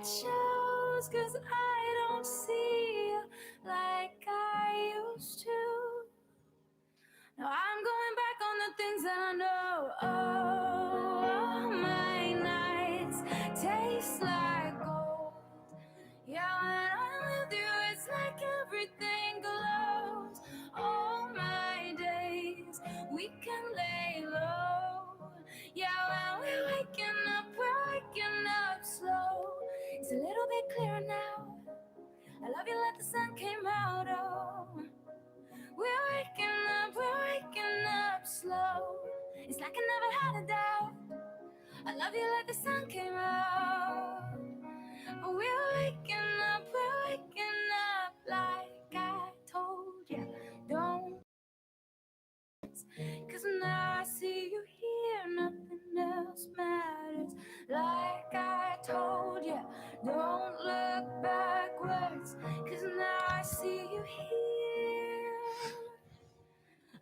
chose, 'cause I don't see you like I used to. Now I'm going back on the things that I know. Oh, my nights taste like gold. Yeah, when I'm with you, it's like everything glows. All my days, we can lay low. Yeah, when we're we're waking up slow. It's a little bit clearer now. I love you like the sun came out. Oh, we're waking up slow. It's like I never had a doubt. I love you like the sun came out. We're waking up like I told you. Don't, 'cause now I see you here, nothing else matters. Like I told you, don't look backwards, 'cause now I see you here.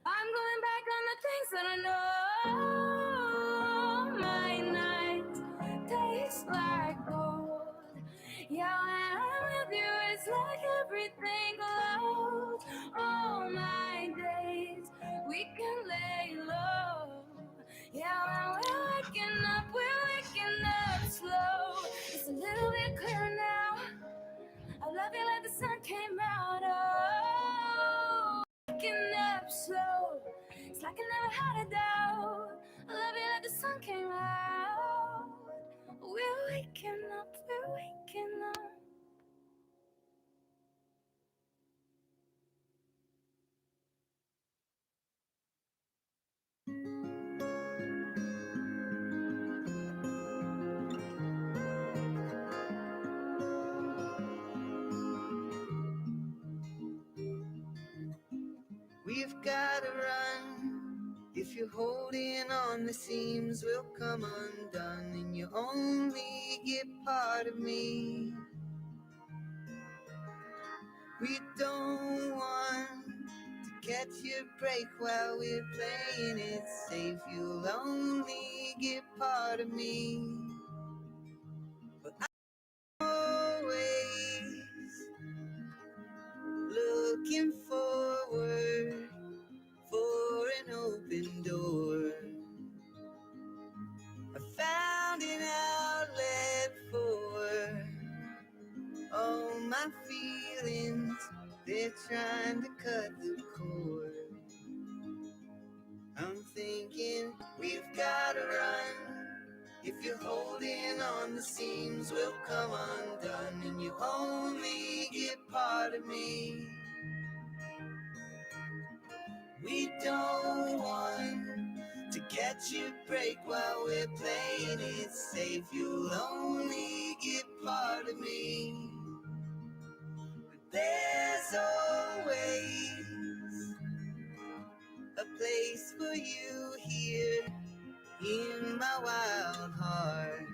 I'm going back on the things that I know. My night tastes like gold. Yeah, when I'm with you, it's like everything glows. All my days, we can lay low. Yeah, when we're waking up slow. It's a little bit clearer now. I love you like the sun came out. Oh, waking up slow. It's like I never had a doubt. I love you like the sun came out. We're waking up, we're waking up. We've gotta run. If you're holding on, the seams will come undone, and you only get part of me. We don't want to catch your break while we're playing it safe. You'll only get part of me. But I'm always looking forward for an open door. I found an outlet for all my feelings. They're trying to cut the cord. I'm thinking we've gotta run. If you're holding on, the seams will come undone, and you only get part of me. We don't want to catch your break while we're playing it safe. You'll only get part of me. But there's always a place for you here in my wild heart.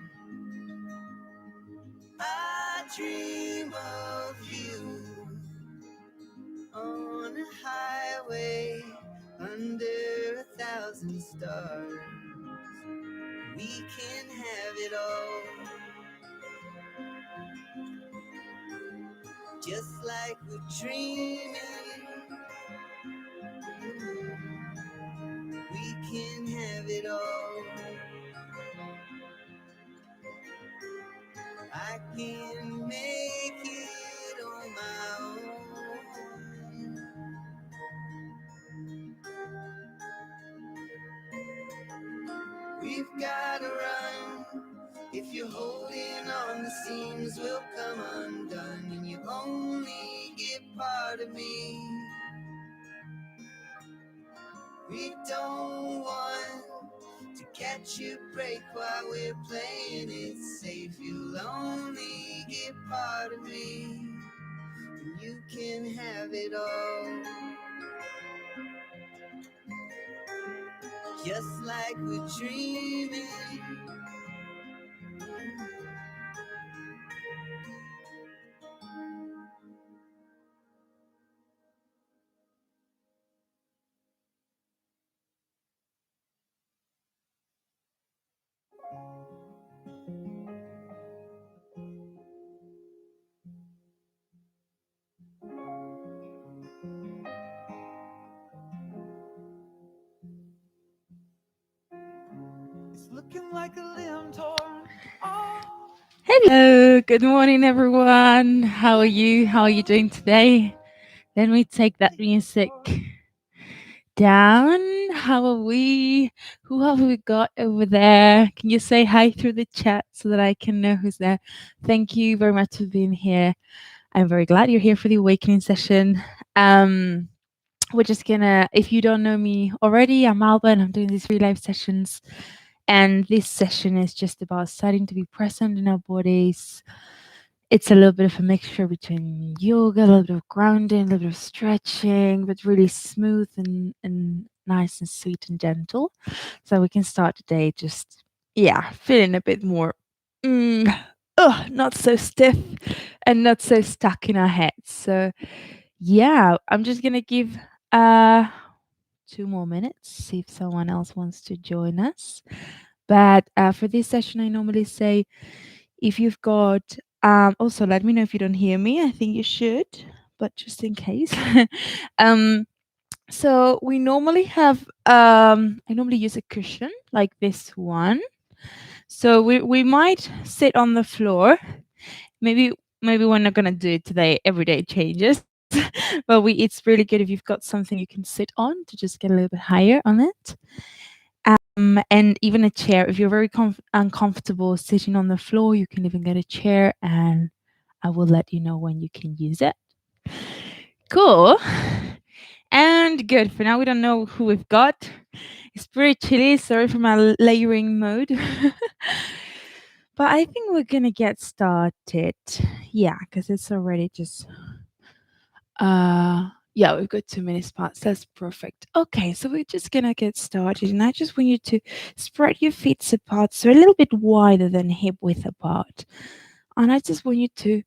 I dream of you on a highway under 1,000 stars. We can have it all, just like we're dreaming. We can have it all. I can make it on my own. We've gotta run. If you're holding on, the seams will come undone, and you only get part of me. We don't want to catch your break while we're playing it safe. You'll only get part of me, and you can have it all, just like we're dreaming. Hello, good morning, everyone. How are you? How are you doing today? Let me take that music down. How are we? Who have we got over there? Can you say hi through the chat so that I can know who's there? Thank you very much for being here. I'm very glad you're here for the awakening session. Um, we're just gonna, if you don't know me already, I'm Alba and I'm doing these free live sessions. And this session is just about starting to be present in our bodies. It's a little bit of a mixture between yoga, a little bit of grounding, a little bit of stretching, but really smooth and nice and sweet and gentle. So we can start today just, yeah, feeling a bit more, mm, not so stiff and not so stuck in our heads. So yeah, I'm just gonna give 2 more minutes, see if someone else wants to join us. But for this session, I normally say if you've got, also let me know if you don't hear me. I think you should, but just in case. um, so we normally have, I normally use a cushion like this one. So we might sit on the floor. Maybe we're not gonna do it today. Every day changes, but it's really good if you've got something you can sit on to just get a little bit higher on it. And even a chair. If you're very uncomfortable sitting on the floor, you can even get a chair, and I will let you know when you can use it. Cool. And good. For now, we don't know who we've got. It's pretty chilly. Sorry for my layering mode. But I think we're gonna get started. Yeah, because it's already just yeah, we've got 2 minutes past. That's perfect. Okay, so we're just gonna get started, and I just want you to spread your feet apart, so a little bit wider than hip width apart. And I just want you to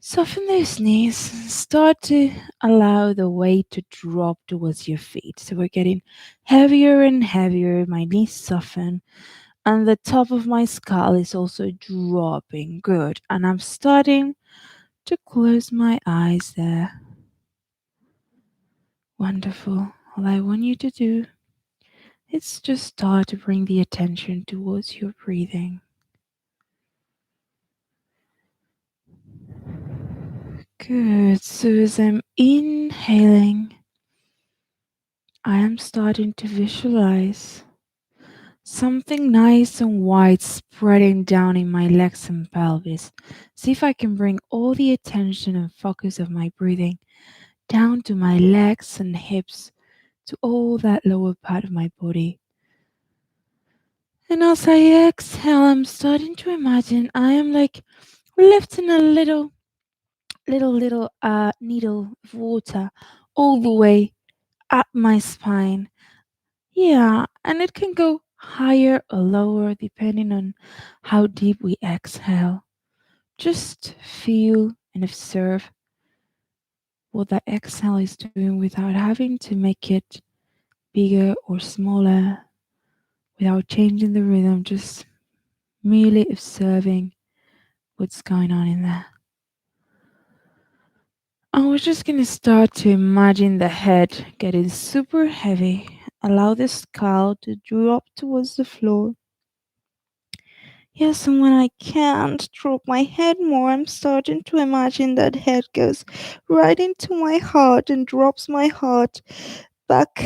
soften those knees, start to allow the weight to drop towards your feet. So we're getting heavier and heavier. My knees soften, and the top of my skull is also dropping. Good. And I'm starting to close my eyes there. Wonderful. All I want you to do is just start to bring the attention towards your breathing. Good. So as I'm inhaling, I am starting to visualize something nice and wide spreading down in my legs and pelvis. See if I can bring all the attention and focus of my breathing down to my legs and hips, to all that lower part of my body. And as I exhale, I'm starting to imagine I am like lifting a little needle of water all the way up my spine. Yeah, and it can go higher or lower depending on how deep we exhale. Just feel and observe what that exhale is doing without having to make it bigger or smaller, without changing the rhythm, just merely observing what's going on in there. I was just gonna start to imagine the head getting super heavy. Allow the skull to drop towards the floor. Yes, and when I can't drop my head more, I'm starting to imagine that head goes right into my heart and drops my heart back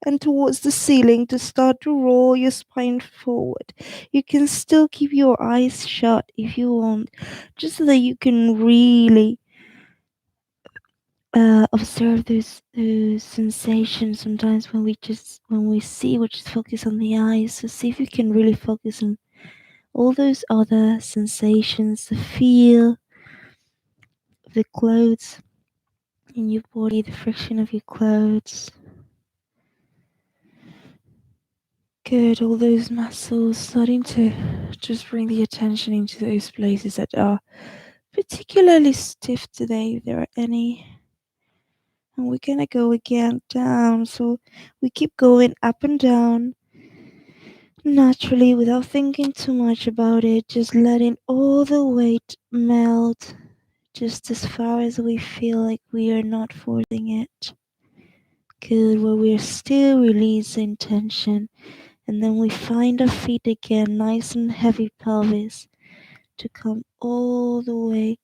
and towards the ceiling to start to roll your spine forward. You can still keep your eyes shut if you want, just so that you can really observe those sensations. Sometimes when we see, we just focus on the eyes. So see if you can really focus on all those other sensations, the feel of the clothes in your body, the friction of your clothes. Good, all those muscles, starting to just bring the attention into those places that are particularly stiff today, if there are any. And we're gonna go again down. So we keep going up and down naturally without thinking too much about it, just letting all the weight melt just as far as we feel like we are not forcing it. Good, where we're still releasing tension And then we find our feet again, nice and heavy pelvis, to come all the way.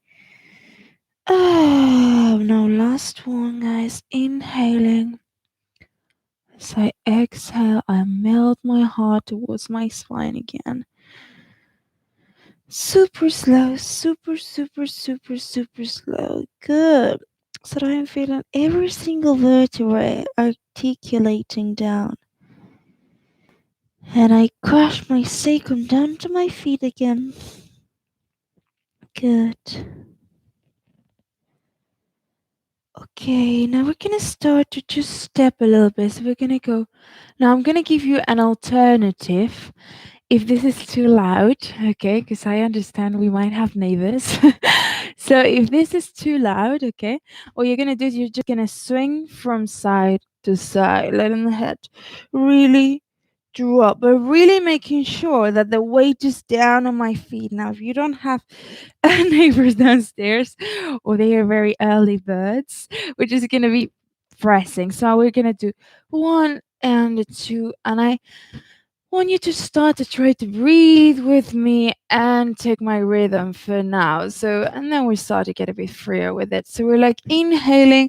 Now last one, guys. Inhaling. As I exhale, I melt my heart towards my spine again. Super slow, super slow. Good. So that I'm feeling every single vertebrae articulating down. And I crush my sacrum down to my feet again. Good. Okay, now we're gonna start to just step a little bit. So we're gonna go. Now I'm gonna give you an alternative if this is too loud, okay, because I understand we might have neighbors. So if this is too loud, okay, what you're gonna do is you're just gonna swing from side to side, letting the head really drop, but really making sure that the weight is down on my feet. Now, if you don't have neighbors downstairs or they are very early birds, we're just gonna be pressing. So we're gonna do 1 and 2, and I want you to start to try to breathe with me and take my rhythm for now. So, and then we start to get a bit freer with it. So we're like inhaling.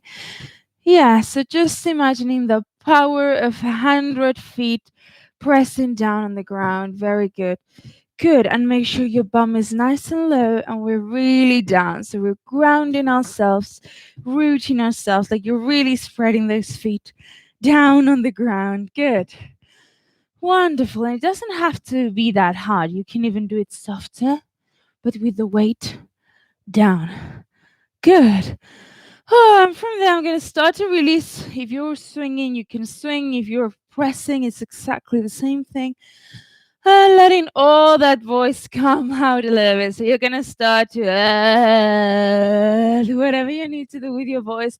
Yeah, so just imagining the power of 100 feet pressing down on the ground. Very good. Good. And make sure your bum is nice and low and we're really down. So we're grounding ourselves, rooting ourselves, like you're really spreading those feet down on the ground. Good. Wonderful. And it doesn't have to be that hard. You can even do it softer, but with the weight down. Good. Oh, and from there, I'm going to start to release. If you're swinging, you can swing. If you're pressing, it's exactly the same thing. And letting all that voice come out a little bit. So you're going to start to do whatever you need to do with your voice.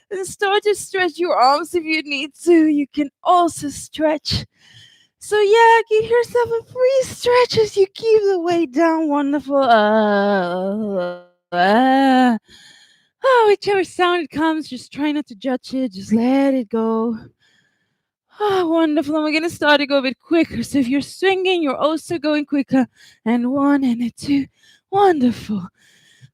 And start to stretch your arms if you need to. You can also stretch. So yeah, give yourself a free stretch as you keep the weight down. Wonderful. Whichever sound it comes, just try not to judge it. Just let it go. Wonderful. And we're going to start to go a bit quicker. So if you're swinging, you're also going quicker. And 1 and a 2. Wonderful.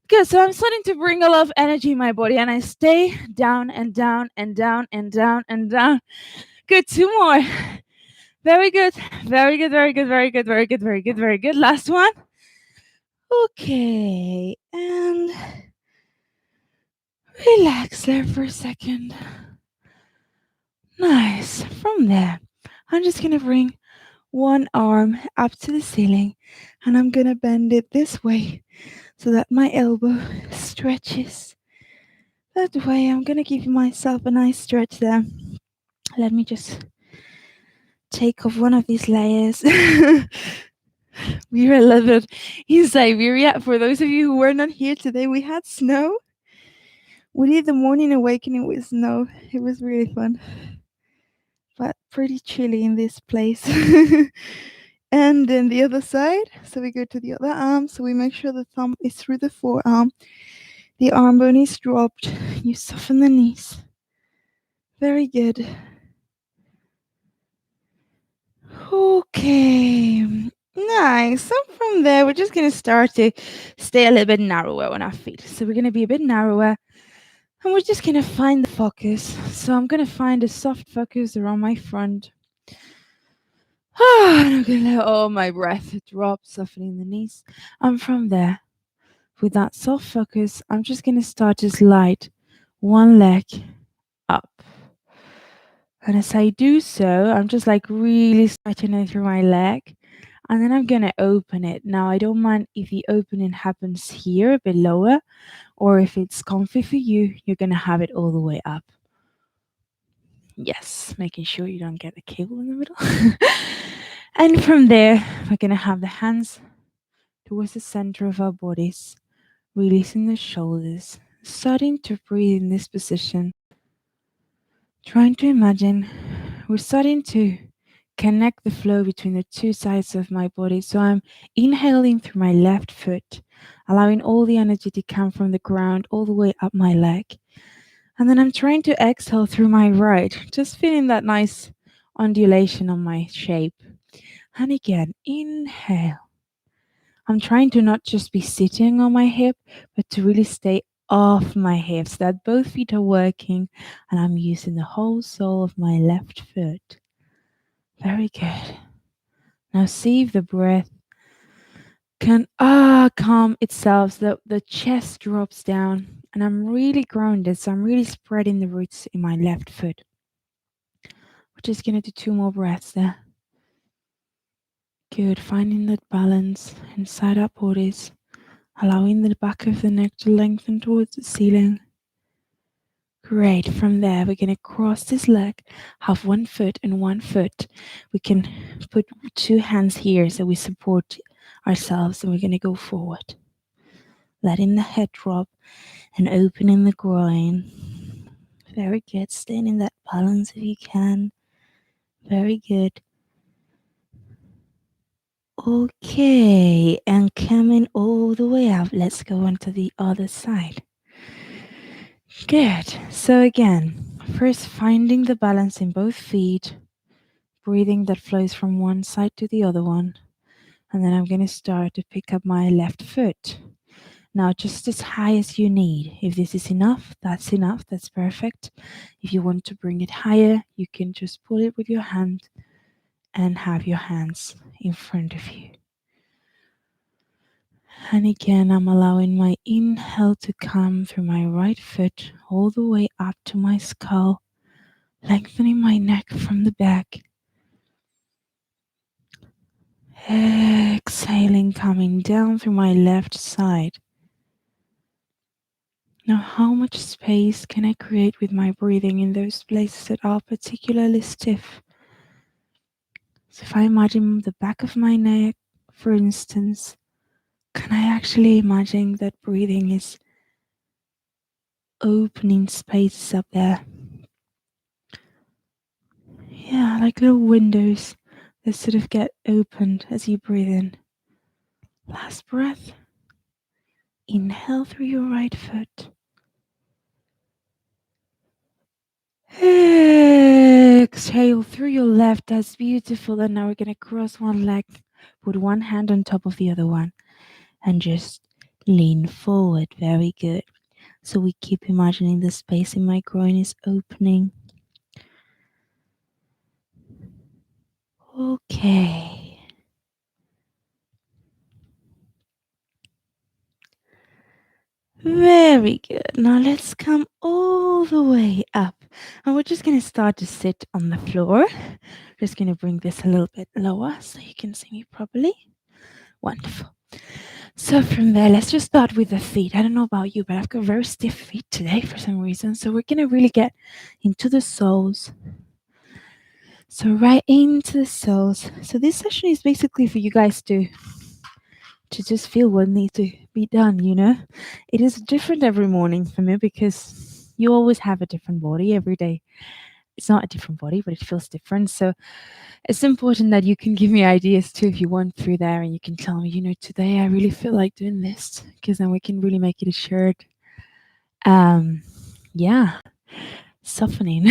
Good. So I'm starting to bring a lot of energy in my body. And I stay down and down and down and down and down. Good. 2 more. Very good. Very good. Very good. Very good. Very good. Very good. Very good. Last one. Okay. And relax there for a second. Nice. From there, I'm just going to bring one arm up to the ceiling and I'm going to bend it this way so that my elbow stretches. That way, I'm going to give myself a nice stretch there. Let me just take off one of these layers. We were a little bit in Siberia. For those of you who were not here today, we had snow. We did the morning awakening with snow. It was really fun, but pretty chilly in this place. And then the other side, so we go to the other arm. So we make sure the thumb is through the forearm. The arm bone is dropped. You soften the knees. Very good. Okay. Nice. So from there, we're just going to start to stay a little bit narrower on our feet. So we're going to be a bit narrower. And we're just going to find the focus. So I'm going to find a soft focus around my front. And I'm going to let all my breath drop, softening the knees. And from there, with that soft focus, I'm just going to start to slide one leg up. And as I do so, I'm just like really stretching it through my leg. And then I'm going to open it. Now, I don't mind if the opening happens here, a bit lower, or if it's comfy for you, you're going to have it all the way up. Yes, making sure you don't get a cable in the middle. And from there, we're going to have the hands towards the center of our bodies, releasing the shoulders, starting to breathe in this position. Trying to imagine we're starting to connect the flow between the two sides of my body. So I'm inhaling through my left foot, allowing all the energy to come from the ground all the way up my leg. And then I'm trying to exhale through my right, just feeling that nice undulation on my shape. And again, inhale. I'm trying to not just be sitting on my hip, but to really stay off my hips, that both feet are working and I'm using the whole sole of my left foot. Very good. Now see if the breath can calm itself so that the chest drops down and I'm really grounded, so I'm really spreading the roots in my left foot. We're just gonna do 2 more breaths there. Good, finding that balance inside our bodies, allowing the back of the neck to lengthen towards the ceiling. Great. From there, we're going to cross this leg, have 1 foot and 1 foot. We can put 2 hands here so we support ourselves, and we're going to go forward. Letting the head drop and opening the groin. Very good. Staying in that balance if you can. Very good. Okay, and coming all the way up, let's go on to the other side. Good. So again, first finding the balance in both feet, breathing that flows from one side to the other one. And then I'm going to start to pick up my left foot. Now, just as high as you need. If this is enough, that's enough. That's perfect. If you want to bring it higher, you can just pull it with your hand and have your hands in front of you. And again, I'm allowing my inhale to come through my right foot all the way up to my skull, lengthening my neck from the back. Exhaling, coming down through my left side. Now, how much space can I create with my breathing in those places that are particularly stiff? So if I imagine the back of my neck, for instance, can I actually imagine that breathing is opening spaces up there? Yeah, like little windows that sort of get opened as you breathe in. Last breath. Inhale through your right foot. Exhale through your left. That's beautiful. And now we're going to cross one leg, put one hand on top of the other one, and just lean forward. Very good. So we keep imagining the space in my groin is opening. Okay. Very good. Now let's come all the way up. And we're just going to start to sit on the floor. Just going to bring this a little bit lower so you can see me properly. Wonderful. So from there, let's just start with the feet. I don't know about you, but I've got very stiff feet today for some reason. So we're going to really get into the soles. So right into the soles. So this session is basically for you guys to just feel what needs to be done, you know. It is different every morning for me because you always have a different body every day. It's not a different body, but it feels different. So it's important that you can give me ideas too if you want through there, and you can tell me, you know, today I really feel like doing this, because then we can really make it a shirt. Yeah, softening.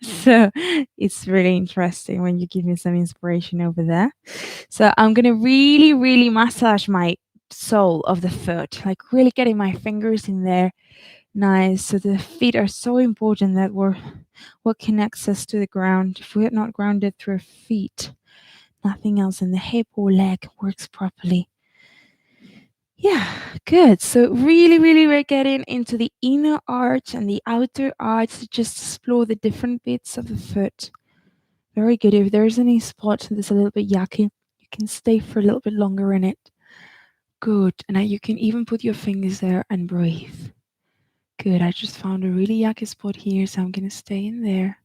So it's really interesting when you give me some inspiration over there. So I'm gonna really, really massage my sole of the foot, like really getting my fingers in there. Nice. So the feet are so important, that we're what connects us to the ground. If we're not grounded through our feet, nothing else in the hip or leg works properly. Yeah, good. So really, really we're getting into the inner arch and the outer arch to just explore the different bits of the foot. Very good. If there's any spot that's a little bit yucky, you can stay for a little bit longer in it. Good. And now you can even put your fingers there and breathe. Good. I just found a really yucky spot here, so I'm going to stay in there.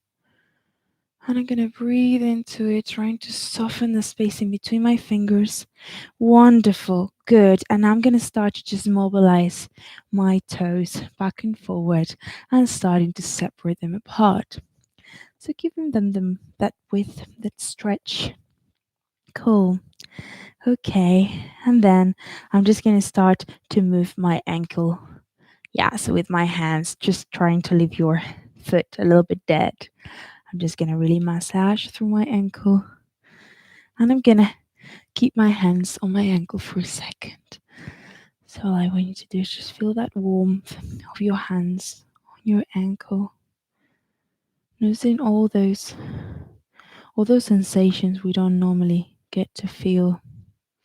And I'm going to breathe into it, trying to soften the space in between my fingers. Wonderful. Good. And I'm going to start to just mobilize my toes back and forward and starting to separate them apart. So giving them that width, that stretch. Cool. Okay. And then I'm just going to start to move my ankle. Yeah. So with my hands, just trying to leave your foot a little bit dead. I'm just going to really massage through my ankle. And I'm gonna keep my hands on my ankle for a second. So all I want you to do is just feel that warmth of your hands on your ankle. Noticing all those sensations we don't normally get to feel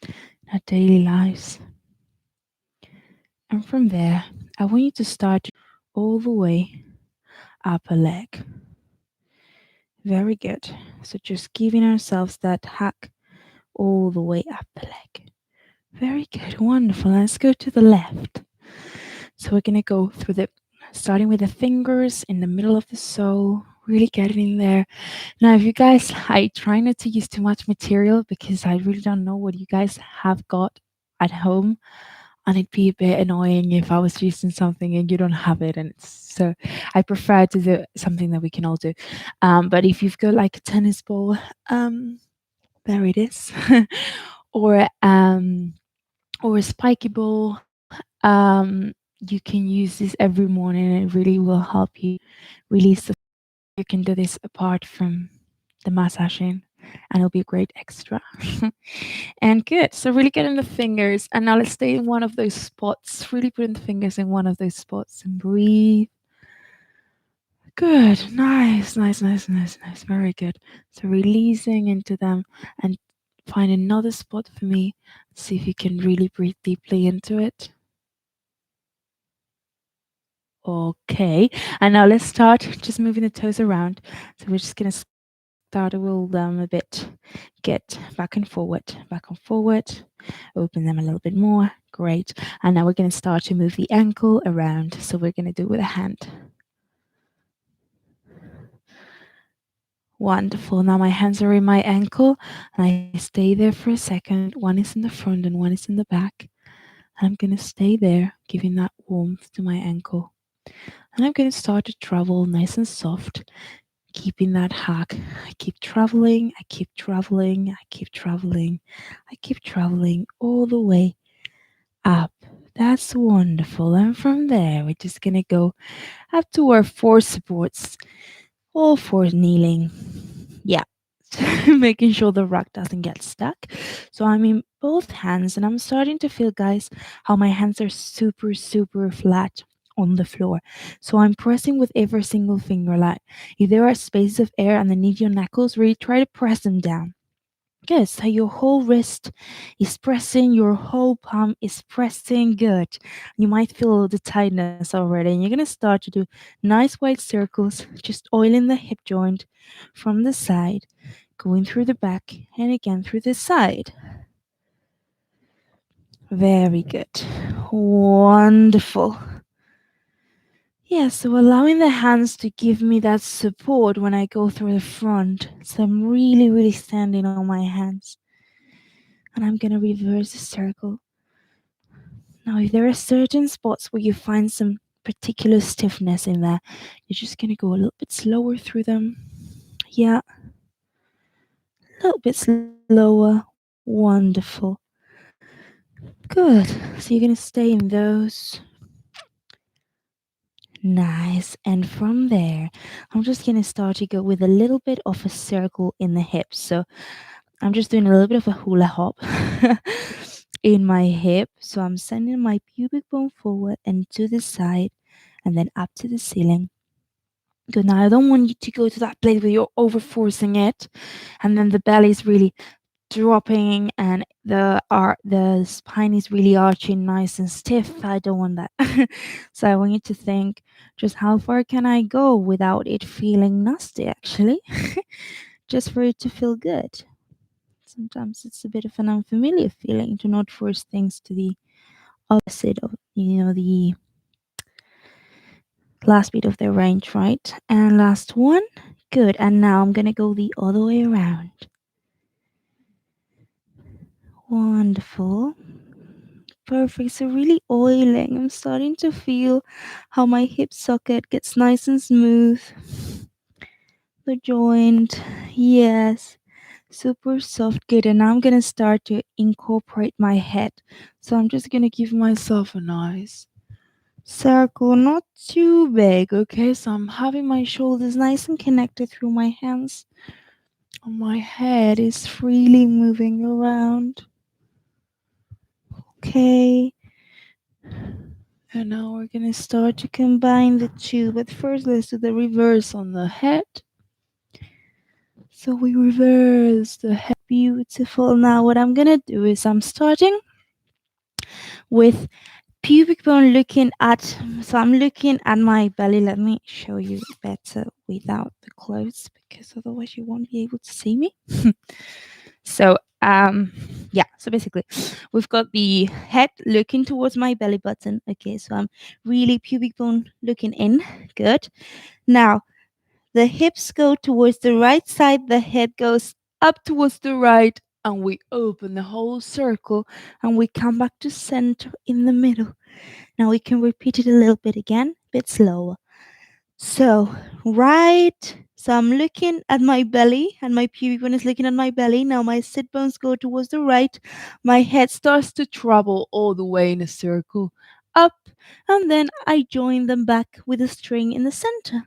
in our daily lives. And from there, I want you to start all the way upper leg. Very good. So just giving ourselves that hack all the way up the leg. Very good. Wonderful. Let's go to the left. So we're going to go through starting with the fingers in the middle of the sole, really getting in there. Now, if you guys, I try not to use too much material because I really don't know what you guys have got at home. And it'd be a bit annoying if I was using something and you don't have it. And so I prefer to do something that we can all do. But if you've got like a tennis ball, there it is, or or a spiky ball, you can use this every morning and it really will help you release the. You can do this apart from the massaging and it'll be a great extra. And good. So really get in the fingers. And now let's stay in one of those spots. Really put in the fingers in one of those spots and breathe. Good. Nice, nice, nice, nice, nice. Very good. So releasing into them and find another spot for me. See if you can really breathe deeply into it. Okay. And now let's start just moving the toes around. So we're just going to start to roll them a bit. Get back and forward. Open them a little bit more. Great. And now we're going to start to move the ankle around. So we're going to do it with a hand. Wonderful. Now my hands are in my ankle and I stay there for a second. One is in the front and one is in the back. And I'm going to stay there, giving that warmth to my ankle. And I'm going to start to travel nice and soft, keeping that hack. I keep traveling, I keep traveling, I keep traveling, I keep traveling all the way up. That's wonderful. And from there, we're just going to go up to our four supports, all four kneeling. Yeah. Making sure the rug doesn't get stuck. So I'm in both hands and I'm starting to feel, guys, how my hands are super, super flat on the floor. So I'm pressing with every single finger. Like if there are spaces of air underneath your knuckles, really try to press them down. Good. So your whole wrist is pressing, your whole palm is pressing. Good. You might feel the tightness already. And you're going to start to do nice wide circles, just oiling the hip joint from the side, going through the back, and again through the side. Very good. Wonderful. Yeah, so allowing the hands to give me that support when I go through the front. So I'm really, really standing on my hands. And I'm going to reverse the circle. Now, if there are certain spots where you find some particular stiffness in there, you're just going to go a little bit slower through them. Yeah. A little bit slower. Wonderful. Good. So you're going to stay in those. Nice. And from there, I'm just going to start to go with a little bit of a circle in the hips. So I'm just doing a little bit of a hula hop in my hip. So I'm sending my pubic bone forward and to the side and then up to the ceiling. Good. Now I don't want you to go to that place where you're over forcing it and then the belly is really dropping and the spine is really arching nice and stiff. I don't want that. So I want you to think just how far can I go without it feeling nasty actually. Just for it to feel good. Sometimes it's a bit of an unfamiliar feeling to not force things to the opposite of the last bit of the range, right? And last one. Good. And now I'm gonna go the other way around. Wonderful. Perfect. So really oiling. I'm starting to feel how my hip socket gets nice and smooth. The joint. Yes. Super soft. Good. And now I'm gonna start to incorporate my head. So I'm just gonna give myself a nice circle, not too big, okay? So I'm having my shoulders nice and connected through my hands. My head is freely moving around. Okay. And now we're gonna start to combine the two, but first let's do the reverse on the head. So we reverse the head. Beautiful. Now what I'm gonna do is I'm starting with pubic bone looking at, so I'm looking at my belly. Let me show you better without the clothes because otherwise you won't be able to see me. So yeah, so basically we've got the head looking towards my belly button. Okay, so I'm really pubic bone looking in. Good. Now the hips go towards the right side, the head goes up towards the right, and we open the whole circle and we come back to center in the middle. Now we can repeat it a little bit again, a bit slower. So, right. So I'm looking at my belly, and my pubic bone is looking at my belly. Now my sit bones go towards the right. My head starts to travel all the way in a circle up, and then I join them back with a string in the center,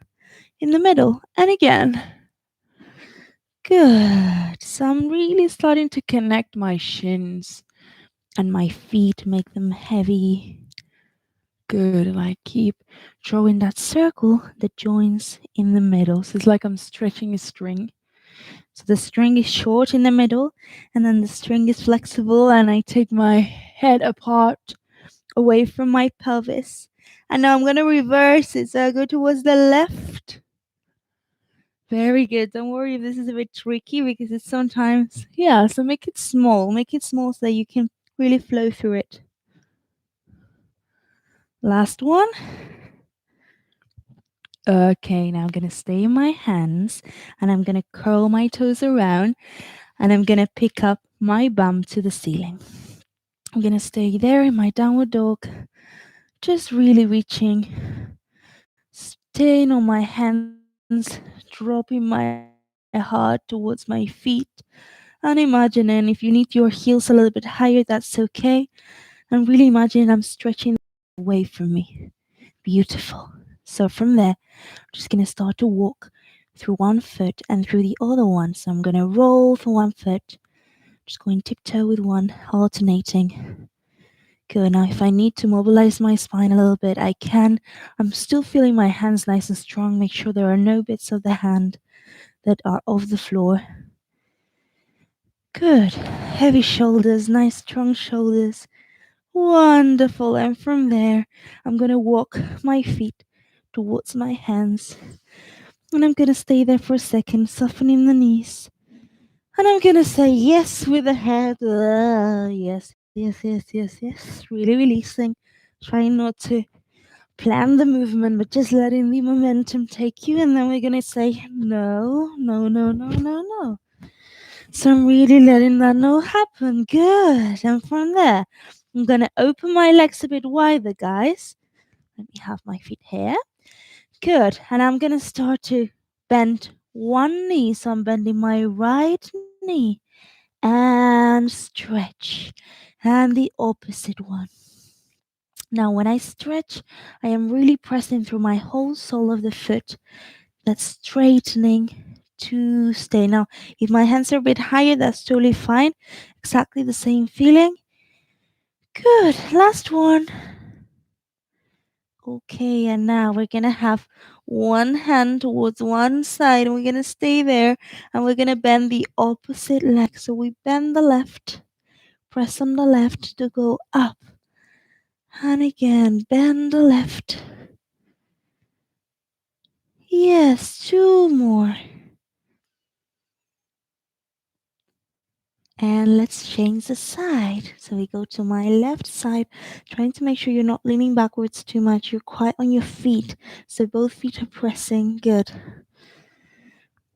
in the middle, and again. Good. So I'm really starting to connect my shins and my feet, make them heavy. Good. And I keep drawing that circle that joins in the middle. So it's like I'm stretching a string. So the string is short in the middle, and then the string is flexible, and I take my head apart away from my pelvis. And now I'm going to reverse it. So I go towards the left. Very good. Don't worry if this is a bit tricky because it's sometimes, yeah, so make it small. Make it small so that you can really flow through it. Last one. Okay, now I'm gonna stay in my hands and I'm gonna curl my toes around and I'm gonna pick up my bum to the ceiling. I'm gonna stay there in my downward dog, just really reaching, staying on my hands, dropping my heart towards my feet, and imagining if you need your heels a little bit higher, that's okay. And really imagine I'm stretching away from me. Beautiful. So from there, I'm just going to start to walk through one foot and through the other one. So I'm going to roll for one foot, just going tiptoe with one, alternating. Good. Now, if I need to mobilize my spine a little bit, I can. I'm still feeling my hands nice and strong. Make sure there are no bits of the hand that are off the floor. Good. Heavy shoulders, nice strong shoulders. Wonderful. And from there, I'm going to walk my feet towards my hands. And I'm going to stay there for a second, softening the knees. And I'm going to say yes with the head. Yes, yes, yes, yes, yes. Really releasing. Trying not to plan the movement, but just letting the momentum take you. And then we're going to say no, no, no, no, no, no. So I'm really letting that no happen. Good. And from there, I'm going to open my legs a bit wider, guys. Let me have my feet here. Good. And I'm going to start to bend one knee. So I'm bending my right knee and stretch. And the opposite one. Now, when I stretch, I am really pressing through my whole sole of the foot. That's straightening to stay. Now, if my hands are a bit higher, that's totally fine. Exactly the same feeling. Good. Last one. Okay, and now we're gonna have one hand towards one side and we're gonna stay there and we're gonna bend the opposite leg. So we bend the left, press on the left to go up, and again bend the left. Yes, two more. And let's change the side. So we go to my left side, trying to make sure you're not leaning backwards too much. You're quite on your feet. So both feet are pressing. Good.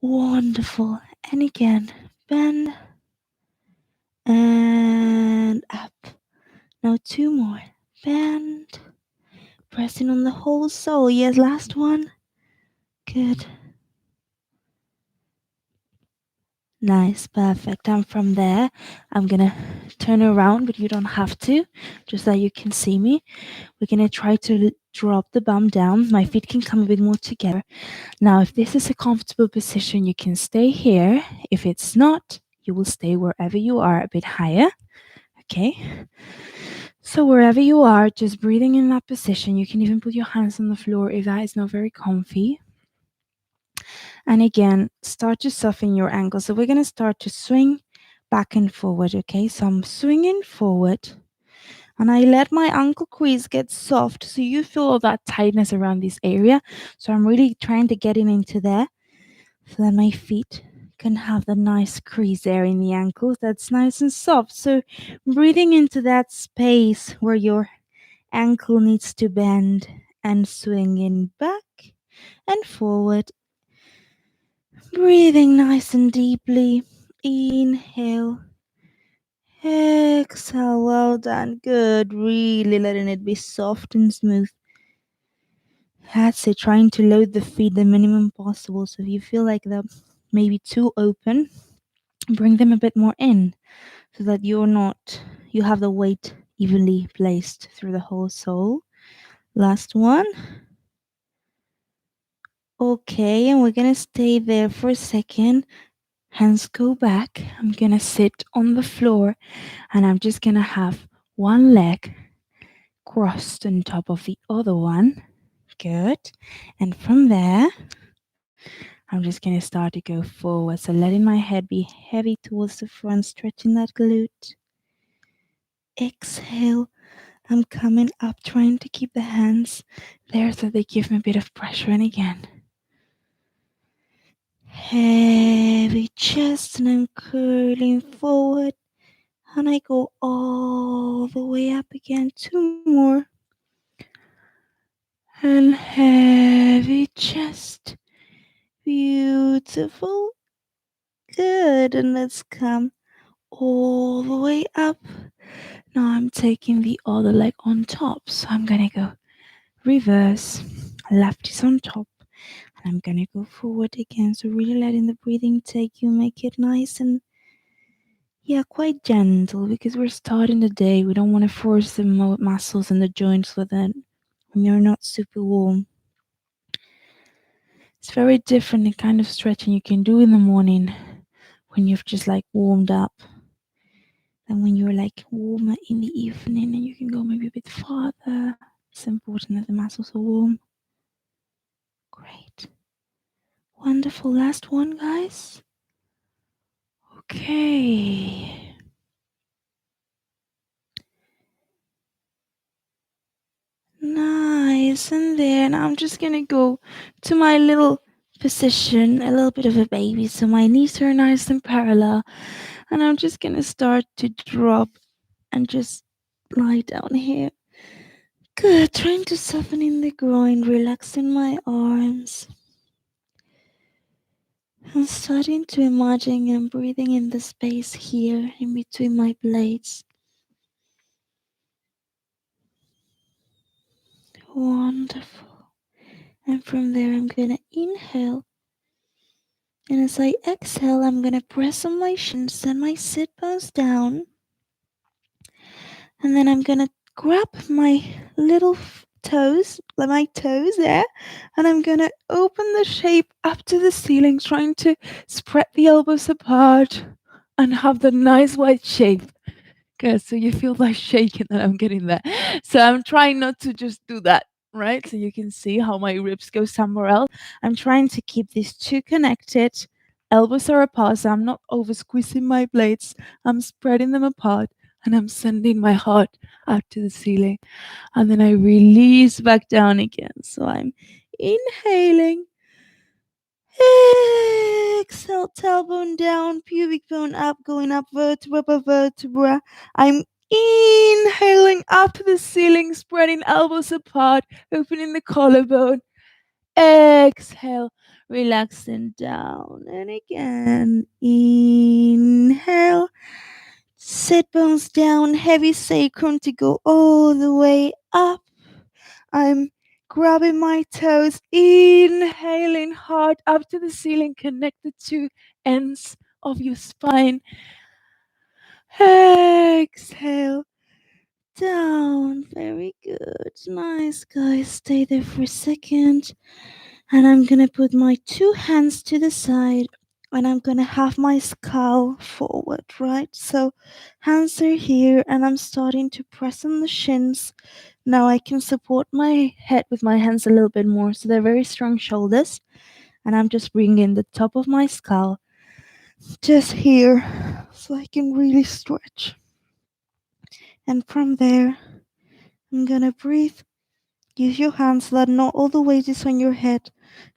Wonderful. And again, bend and up. Now two more. Bend. Pressing on the whole sole. Yes, last one. Good. Nice, perfect. And from there, I'm gonna turn around, but you don't have to, just that you can see me. We're gonna try to drop the bum down. My feet can come a bit more together. Now, if this is a comfortable position, you can stay here. If it's not, you will stay wherever you are, a bit higher. Okay? So, wherever you are, just breathing in that position. You can even put your hands on the floor if that is not very comfy. And again, start to soften your ankle. So, we're going to start to swing back and forward. Okay? So, I'm swinging forward and I let my ankle crease get soft. So, you feel all that tightness around this area. So, I'm really trying to get into there so that my feet can have the nice crease there in the ankles that's nice and soft. So breathing into that space where your ankle needs to bend and swinging back and forward. Breathing nice and deeply. Inhale. Exhale. Well done. Good. Really letting it be soft and smooth. That's it. Trying to load the feet the minimum possible. So if you feel like they're maybe too open, bring them a bit more in so that you have the weight evenly placed through the whole sole. Last one. Okay, and we're gonna stay there for a second. Hands go back. I'm gonna sit on the floor and I'm just gonna have one leg crossed on top of the other one. Good. And from there, I'm just gonna start to go forward. So letting my head be heavy towards the front, stretching that glute. Exhale. I'm coming up, trying to keep the hands there so they give me a bit of pressure. And again, heavy chest, and I'm curling forward. And I go all the way up again. Two more. And heavy chest. Beautiful. Good. And let's come all the way up. Now I'm taking the other leg on top. So I'm going to go reverse. Left is on top. And I'm gonna go forward again. So really letting the breathing take you, make it nice and quite gentle because we're starting the day. We don't want to force the muscles and the joints with it when you're not super warm. It's very different the kind of stretching you can do in the morning when you've just like warmed up than when you're like warmer in the evening and you can go maybe a bit farther. It's important that the muscles are warm. Great. Wonderful. Last one, guys. Okay. Nice. And then I'm just gonna go to my little position, a little bit of a baby. So my knees are nice and parallel. And I'm just gonna start to drop and just lie down here. Good. Trying to soften in the groin, relaxing my arms. And starting to imagine and breathing in the space here in between my blades. Wonderful. And from there, I'm gonna inhale. And as I exhale, I'm gonna press on my shins and my sit bones down. And then I'm gonna grab my little toes, my toes there, and I'm gonna open the shape up to the ceiling, trying to spread the elbows apart and have the nice wide shape. Good. So you feel like shaking that I'm getting there. So I'm trying not to just do that, right? So you can see how my ribs go somewhere else. I'm trying to keep these two connected. Elbows are apart, so I'm not over squeezing my blades. I'm spreading them apart and I'm sending my heart out to the ceiling. And then I release back down again. So I'm inhaling. Exhale, tailbone down, pubic bone up, going up vertebra by vertebra. I'm inhaling up to the ceiling, spreading elbows apart, opening the collarbone. Exhale, relaxing down. And again, inhale. Sit bones down, heavy sacrum to go all the way up. I'm grabbing my toes, inhaling hard up to the ceiling, connect the two ends of your spine. Exhale down. Very good. Nice, guys. Stay there for a second. And I'm gonna put my two hands to the side and I'm gonna have my skull forward, right? So hands are here and I'm starting to press on the shins. Now I can support my head with my hands a little bit more. So they're very strong shoulders. And I'm just bringing the top of my skull just here so I can really stretch. And from there, I'm gonna breathe. Use your hands so that not all the weight is on your head.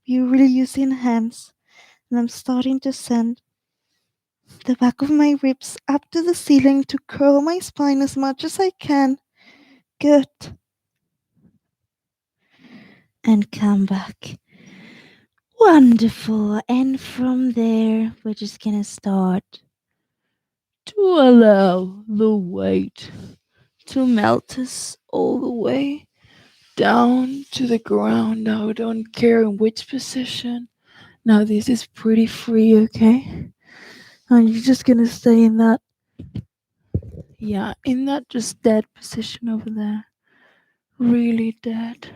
You're really using hands. And I'm starting to send the back of my ribs up to the ceiling to curl my spine as much as I can. Good. And come back. Wonderful. And from there, we're just gonna start to allow the weight to melt us all the way down to the ground. Now, I don't care in which position. Now, this is pretty free, okay? And you're just gonna stay in that, yeah, in that just dead position over there. Really dead.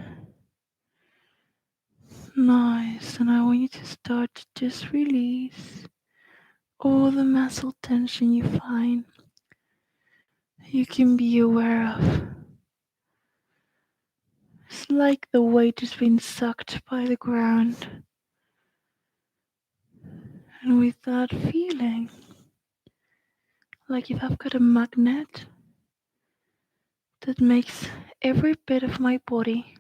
Nice. And I want you to start to just release all the muscle tension you find you can be aware of. It's like the weight is being sucked by the ground. And with that feeling, like if I've got a magnet that makes every bit of my body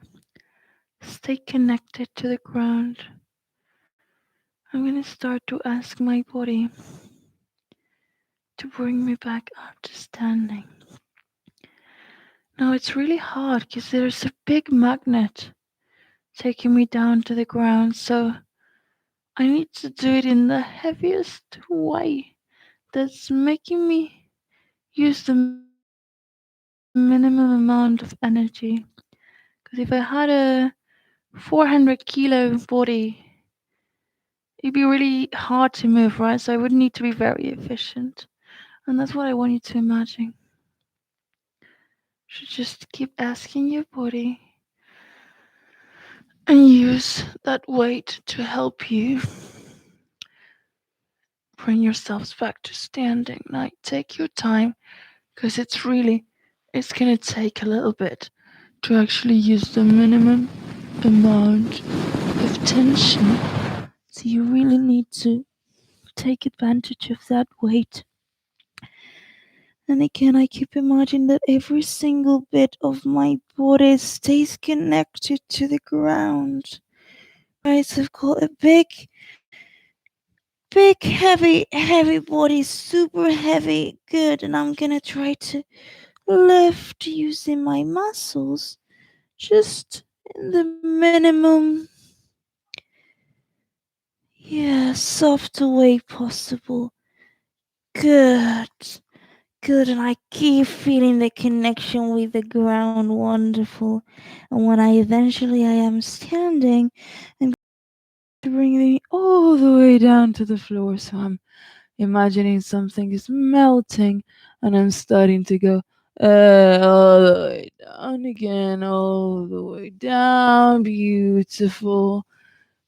stay connected to the ground, I'm going to start to ask my body to bring me back up to standing. Now it's really hard because there's a big magnet taking me down to the ground, so I need to do it in the heaviest way that's making me use the minimum amount of energy. Because if I had a 400 kilo body, it'd be really hard to move, right? So I would need to be very efficient. And that's what I want you to imagine. You should just keep asking your body and use that weight to help you bring yourselves back to standing. Now take your time because it's gonna take a little bit to actually use the minimum amount of tension. So you really need to take advantage of that weight. And again, I keep imagining that every single bit of my body stays connected to the ground. Right, so I've got a big, heavy body, super heavy, good. And I'm gonna try to lift using my muscles just in the minimum, yeah, soft way possible. Good. Good, and I keep feeling the connection with the ground. Wonderful. And when I am standing, I'm bringing me all the way down to the floor. So I'm imagining something is melting, and I'm starting to go all the way down again, all the way down. Beautiful.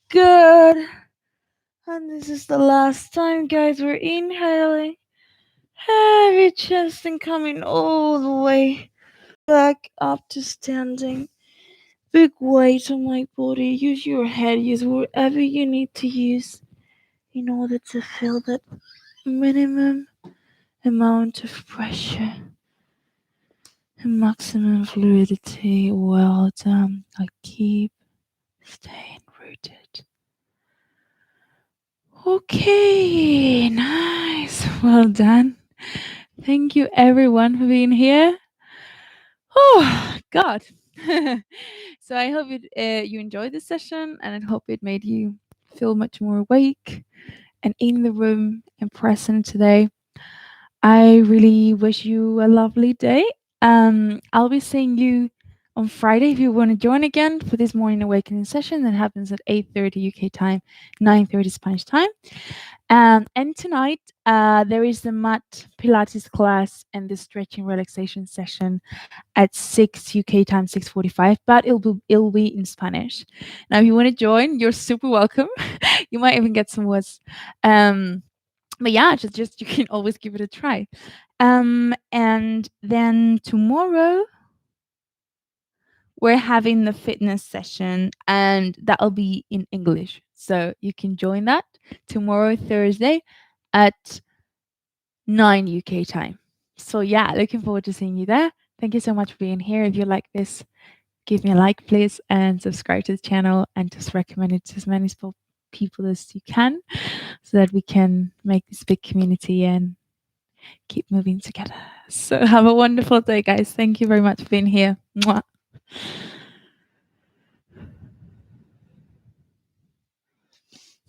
Good. And this is the last time, guys. We're inhaling. Heavy chest and coming all the way back up to standing. Big weight on my body. Use your head, use whatever you need to use in order to feel that minimum amount of pressure and maximum fluidity. Well done. I keep staying rooted. Okay, nice. Well done. Thank you everyone for being here. Oh God. So I hope you enjoyed this session, and I hope it made you feel much more awake and in the room and present today. I really wish you a lovely day. I'll be seeing you on Friday if you want to join again for this morning awakening session that happens at 8:30 UK time, 9:30 Spanish time. And tonight there is the mat Pilates class and the stretching relaxation session at 6 UK time, 6:45, but it'll be in Spanish. Now, if you want to join, you're super welcome. You might even get some words. But yeah, just you can always give it a try. And then tomorrow we're having the fitness session, and that'll be in English. So you can join that tomorrow, Thursday, at 9 UK time. So yeah, looking forward to seeing you there. Thank you so much for being here. If you like this, give me a like, please, and subscribe to the channel, and just recommend it to as many people as you can so that we can make this big community and keep moving together. So have a wonderful day, guys. Thank you very much for being here. Mwah.